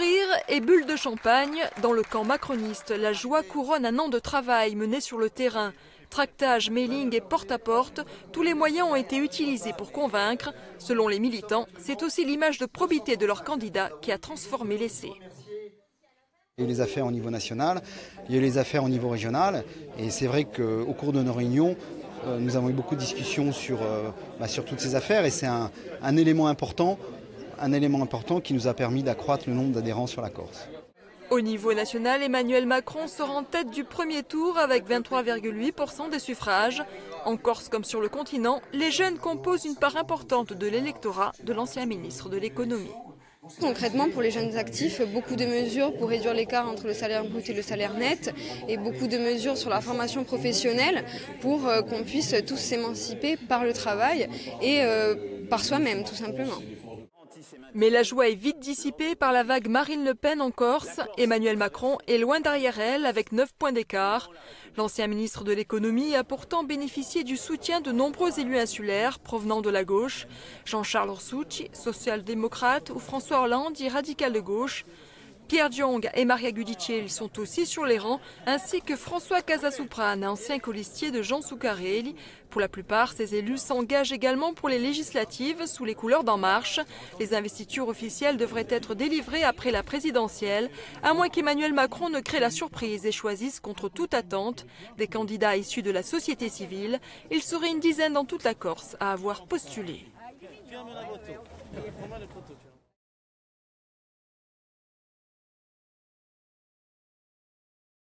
Sourire et bulles de champagne, dans le camp macroniste, la joie couronne un an de travail mené sur le terrain. Tractage, mailing et porte-à-porte, tous les moyens ont été utilisés pour convaincre. Selon les militants, c'est aussi l'image de probité de leur candidat qui a transformé l'essai. Il y a eu les affaires au niveau national, il y a eu les affaires au niveau régional, et c'est vrai qu'au cours de nos réunions, nous avons eu beaucoup de discussions sur toutes ces affaires, et c'est un élément important qui nous a permis d'accroître le nombre d'adhérents sur la Corse. Au niveau national, Emmanuel Macron sort en tête du premier tour avec 23,8% des suffrages. En Corse comme sur le continent, les jeunes composent une part importante de l'électorat de l'ancien ministre de l'économie. Concrètement, pour les jeunes actifs, beaucoup de mesures pour réduire l'écart entre le salaire brut et le salaire net et beaucoup de mesures sur la formation professionnelle pour qu'on puisse tous s'émanciper par le travail et par soi-même, tout simplement. Mais la joie est vite dissipée par la vague Marine Le Pen en Corse. Emmanuel Macron est loin derrière elle avec 9 points d'écart. L'ancien ministre de l'économie a pourtant bénéficié du soutien de nombreux élus insulaires provenant de la gauche. Jean-Charles Orsucci, social-démocrate, ou François Hollande, dit radical de gauche. Pierre Diong et Maria Giudicelli sont aussi sur les rangs, ainsi que François Casasoprane, ancien colistier de Jean Zuccarelli. Pour la plupart, ces élus s'engagent également pour les législatives sous les couleurs d'En Marche. Les investitures officielles devraient être délivrées après la présidentielle, à moins qu'Emmanuel Macron ne crée la surprise et choisisse contre toute attente des candidats issus de la société civile. Il serait une dizaine dans toute la Corse à avoir postulé.